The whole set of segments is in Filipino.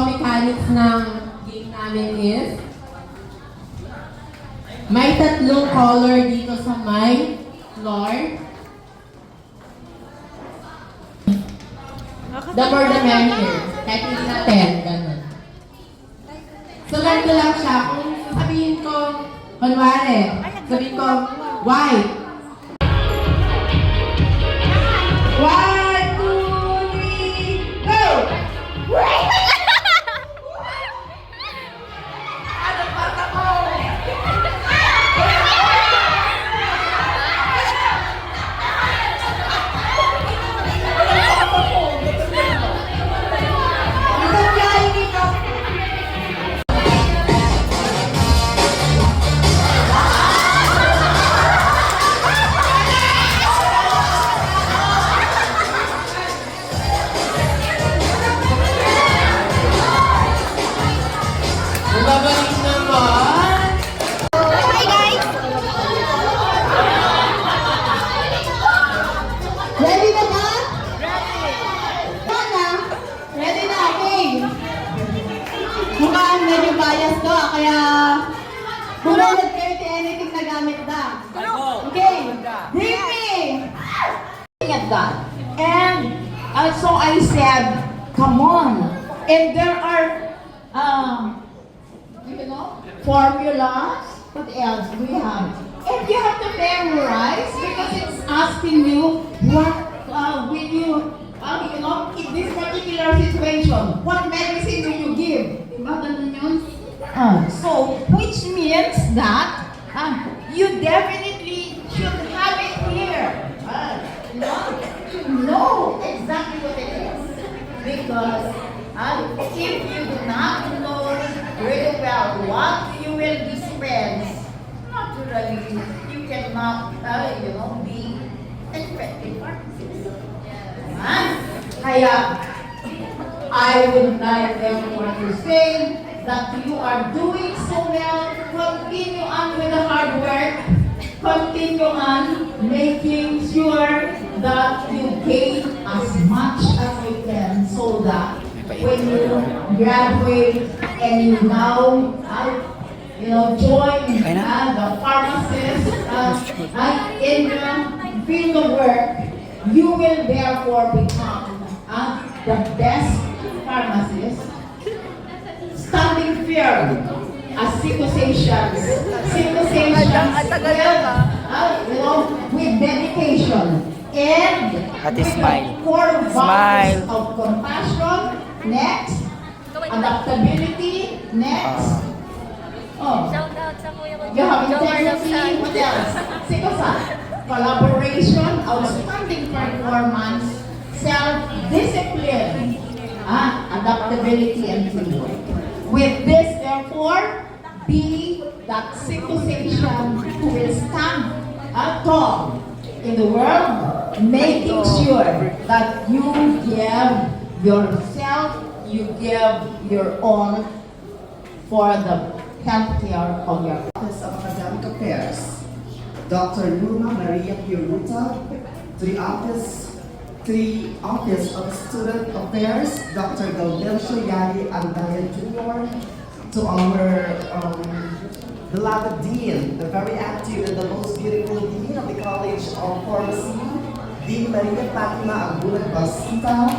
mechanics ng game namin is may tatlong color dito sa my floor. The more the merrier. Kahit hindi na 10, ganun. So, ganito lang siya. Kung sabihin ko, kunwari, sabihin ko, white. 1, 2, 3, go! Babalik naman. Hi guys! Ready na ba? Ready! Ready na, okay. Mukhang medyo bias to, kaya bumunod kayo to anything na gamit na. Okay, bring me! At that. And so I said, come on. And there are, formulas. What else do we have? And you have to memorize because it's asking you what will you, in this particular situation, what medicine will you give? Diba ganun yun? So, which means that you definitely should have it here. To know exactly what it is. Because if you do not know very well what you will dispense, naturally you cannot, be effective pharmacist. Kaya, I would like everyone to say that you are doing so well. Continue on with the hard work. Continue on making sure that you gain as much as you can so that when you graduate and you now join the pharmacist in the field of work, you will therefore become the best pharmacist, standing firm as psychosations with dedication and with core values of compassion. Next, adaptability. Next, Shout out sa kuya ko. you have integrity. What else? Collaboration, outstanding performance, self-discipline, adaptability, and teamwork. With this, therefore, be that psychosation who will stand tall in the world, making sure that you give yourself, you give your all for the healthcare of your Office of Academic Affairs, Dr. Luma Maria Piruta, to the Office of Student Affairs, Dr. Gaudencio Yali Andayan Jr., to our beloved Dean, the very active and the most beautiful Dean of the College of Pharmacy, Dean Maria Fatima Agulat Basita,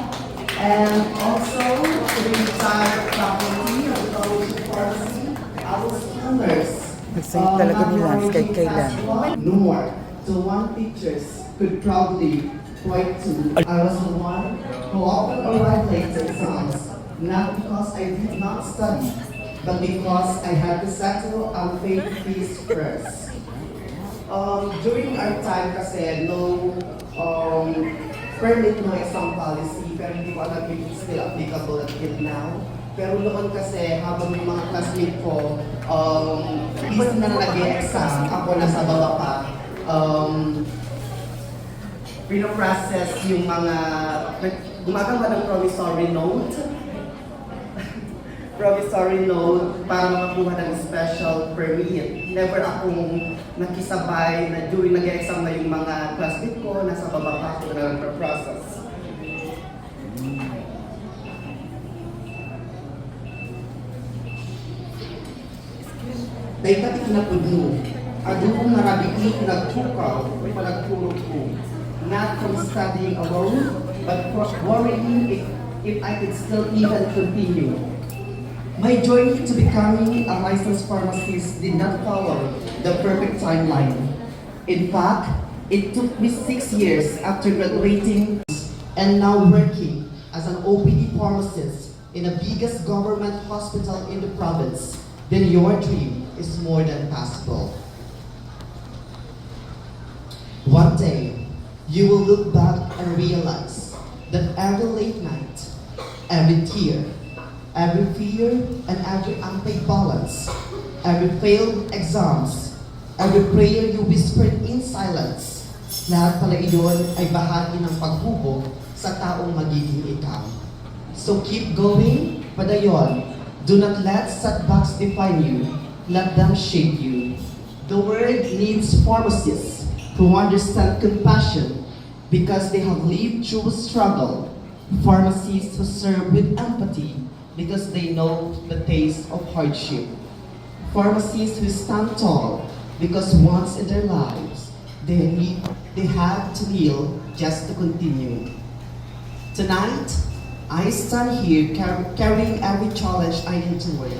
and also to the entire faculty of the College of Pharmacy, our schoolers. Nagsayit talaga ni Lance kahit kailan. Nor to one teachers could proudly point to. I was the one who often arrived late to exams, not because I did not study, but because I had to settle unpaid fees first. During our time kasi, no permit no exam policy, pero hindi ko alam if it's still applicable until now. Pero noon kasi, habang yung mga classmate ko, isa na nag-exam, ako nasa baba pa, pinoprocess yung mga, gumagawa ng promissory note, para makakuha ng special permit. Never akong nakisabay na during nag-exam na yung mga classmate ko, nasa baba pa ako na nag-process. Dahil pati kinapudno, adunong narabiki nagtukaw, palagturok ko, not from studying alone, but for worrying if I could still even continue. My journey to becoming a licensed pharmacist did not follow the perfect timeline. In fact, it took me 6 years after graduating and now working as an OPD pharmacist in the biggest government hospital in the province. Then your dream is more than possible. One day, you will look back and realize that every late night, every tear, every fear, and every unpaid balance, every failed exams, every prayer you whispered in silence, lahat pala iyon ay bahagi ng paghubog sa taong magiging ikaw. So keep going, padayon. Do not let setbacks define you. Let them shape you. The world needs pharmacists who understand compassion because they have lived through struggle. Pharmacists who serve with empathy because they know the taste of hardship. Pharmacists who stand tall because once in their lives they had to kneel just to continue. Tonight, I stand here carrying every challenge I endured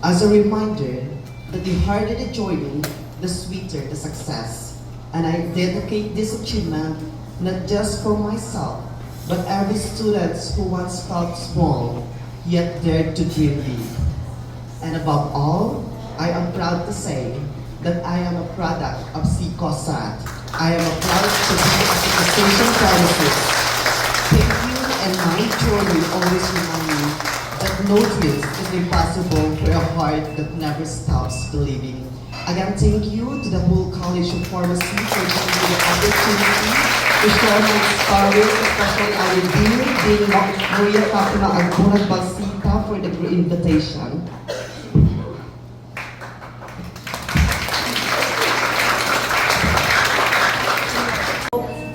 as a reminder that the harder the journey, the sweeter the success. And I dedicate this achievement not just for myself, but every student who once felt small, yet dared to dream big. And above all, I am proud to say that I am a product of CCOSAT. I am proud to be a certification pharmacist. Thank you, and my journey always remind me that no dreams is impossible for a heart that never stops believing. Again, thank you to the whole College of Pharmacy for giving me the opportunity to share my story, especially our Dean Maria Fatima Agburat Balsita for the invitation.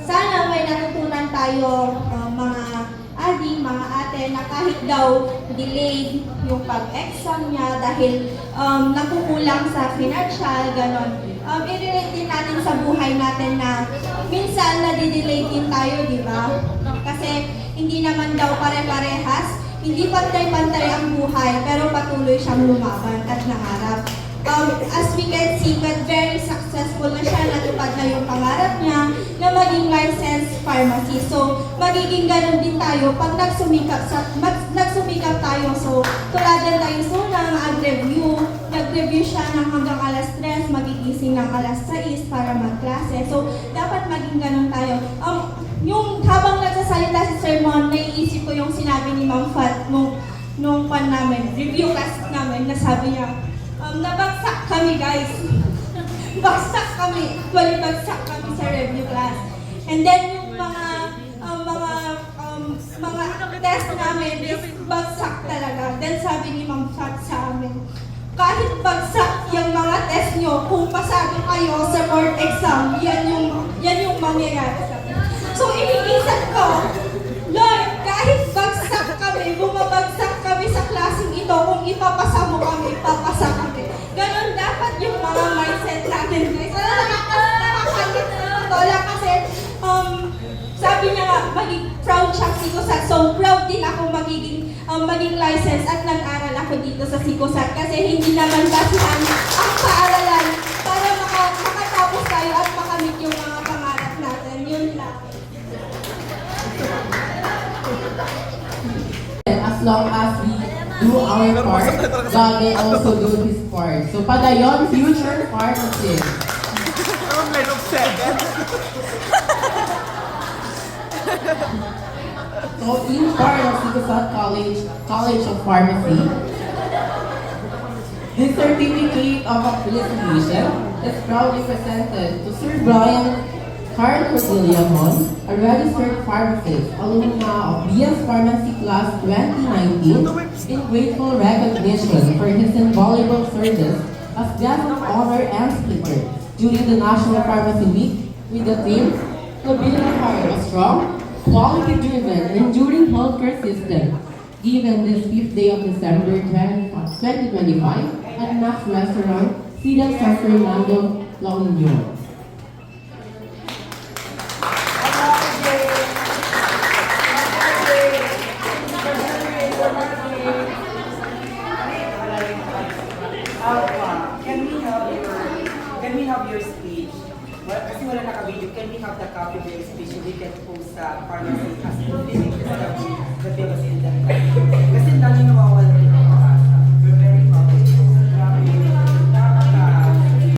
Sana may natutunan tayo mga adi, mga ate na kahit daw delayed yung pag-exam niya dahil nakukulang sa financial, ganon. I-relate din natin sa buhay natin na minsan nadidelay din tayo, di ba? Kasi hindi naman daw pare-parehas, hindi pantay-pantay ang buhay, pero patuloy siyang lumaban at nangarap. As we can see, but very successful na siya, natupad na yung pangarap niya na maging licensed pharmacy. So, magiging ganun din tayo pag nagsumikap tayo. So, tuladan tayo nag-review siya ng hanggang alas 3, magigising ng alas 6 para magklase. So, dapat maging ganun tayo. Yung habang nagsasalita si Sir Mon, naiisip ko yung sinabi ni Ma'am Fat nung pan namin, review class namin, na sabi niya, nabagsak kami guys. Bagsak kami. Actually, bagsak kami sa review class. And then yung mga test namin is bagsak talaga. Then sabi ni Ma'am Fat sa amin, kahit bagsak yung mga test nyo, kung pasado kayo sa board exam, yan yung mangyayari sa amin. So, iniisip ko, Lord, kahit bagsak kami, bumabagsak kami sa klaseng ito, kung ipapasa mo kami, ipapasa kami. Ganon dapat yung mga mindset natin, guys. Nakakalit na tola kasi, sabi niya nga, maging proud siya sa Sikosat. So, proud din ako maging license at nag-aral ako dito sa Sikosat kasi hindi naman basihan ang paaralan para makatapos tayo at makamit yung mga pangarap natin. Yun lang. As long as we do our part, God will also do His part. So, padayon, future pharmacist. So, in part of Sikosat College of Pharmacy, this certificate of appreciation is proudly presented to Sir Brian Carl Cordelia-Mon, a registered pharmacist, alumna of BS Pharmacy Class 2019, in grateful recognition for his invaluable service as guest of honor and speaker during the National Pharmacy Week with the theme, "Building a strong, quality-driven, enduring healthcare system," given this 5th day of December 2025 at Max Restaurant, Student San Fernando, La Union. Can we have your speech? Well, kasi wala naka-video, can we have the copy of your speech so we can post sa pharmacy as we discovery that there was in that. Kasi dahil naman